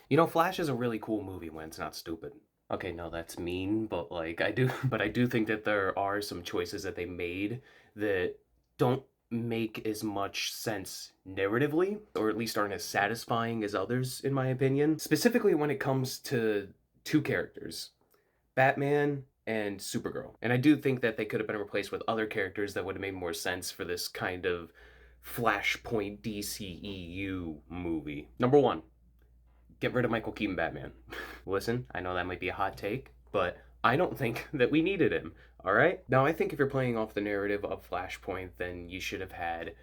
You know, Flash is a really cool movie when it's not stupid. Okay, no, that's mean, but like I do but I do think that there are some choices that they made that don't make as much sense narratively, or at least aren't as satisfying as others, in my opinion. Specifically when it comes to two characters, Batman and Supergirl. And I do think that they could have been replaced with other characters that would have made more sense for this kind of Flashpoint DCEU movie. Number one, get rid of Michael Keaton Batman. Listen, I know that might be a hot take, but I don't think that we needed him. All right? Now, I think if you're playing off the narrative of Flashpoint, then you should have had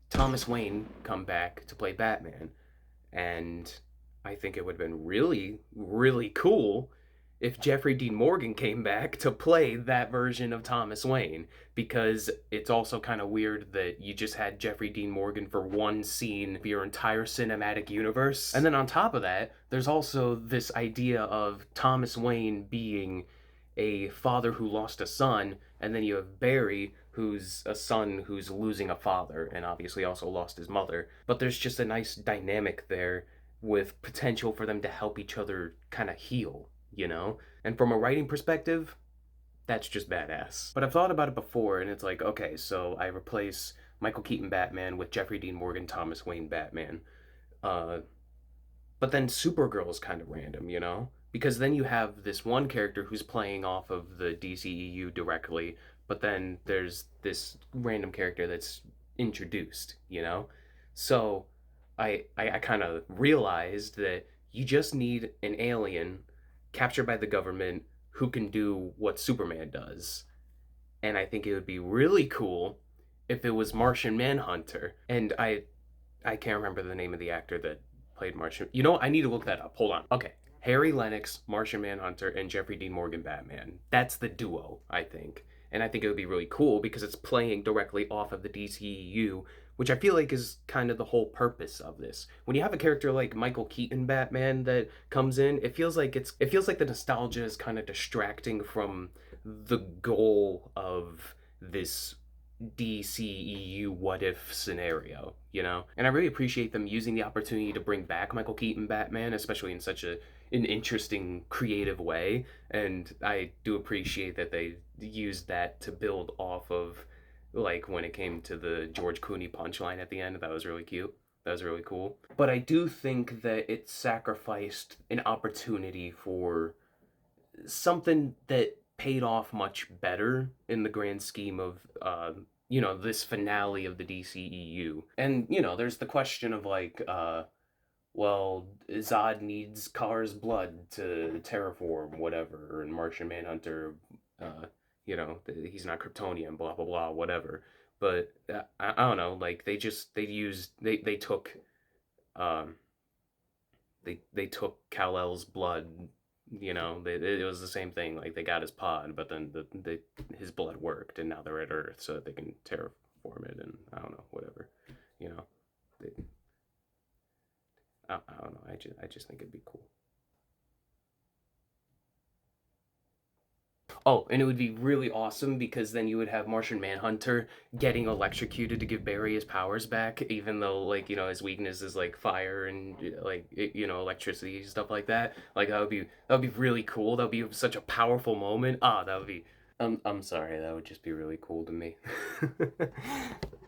Thomas Wayne come back to play Batman. And I think it would have been really, really cool if Jeffrey Dean Morgan came back to play that version of Thomas Wayne, because it's also kind of weird that you just had Jeffrey Dean Morgan for one scene of your entire cinematic universe. And then on top of that, there's also this idea of Thomas Wayne being a father who lost a son, and then you have Barry, who's a son who's losing a father, and obviously also lost his mother. But there's just a nice dynamic there with potential for them to help each other kind of heal, you know? And from a writing perspective, that's just badass. But I've thought about it before, and it's like, okay, so I replace Michael Keaton Batman with Jeffrey Dean Morgan Thomas Wayne Batman. Uh, but then Supergirl is kind of random, you know? Because then you have this one character who's playing off of the DCEU directly, but then there's this random character that's introduced, you know? So I kind of realized that you just need an alien captured by the government who can do what Superman does. And I think it would be really cool if it was Martian Manhunter. And I can't remember the name of the actor that played Martian. You know, I need to look that up. Hold on. Okay. Harry Lennox, Martian Manhunter, and Jeffrey Dean Morgan Batman. That's the duo, I think. And I think it would be really cool because it's playing directly off of the DCEU, which I feel like is kind of the whole purpose of this. When you have a character like Michael Keaton Batman that comes in, it feels like the nostalgia is kind of distracting from the goal of this DCEU what if scenario, you know? And I really appreciate them using the opportunity to bring back Michael Keaton Batman, especially in such an interesting, creative way. And I do appreciate that they used that to build off of, like, when it came to the George Clooney punchline at the end. That was really cute. That was really cool. But I do think that it sacrificed an opportunity for something that paid off much better in the grand scheme of this finale of the DCEU. And there's the question of like well, Zod needs Khar's blood to terraform whatever, and Martian Manhunter he's not Kryptonian, blah blah blah, whatever. But I don't know, like they took um they took Kal-El's blood. It was the same thing. Like they got his pod, but then his blood worked, and now they're at Earth so that they can terraform it, and I don't know, whatever. You know, they, I don't know. I just think it'd be cool. Oh, and it would be really awesome because then you would have Martian Manhunter getting electrocuted to give Barry his powers back, even though, like, his weakness is like fire and like electricity, stuff like that. Like that would be really cool. That would be such a powerful moment. Ah, that would be. I'm sorry. That would just be really cool to me.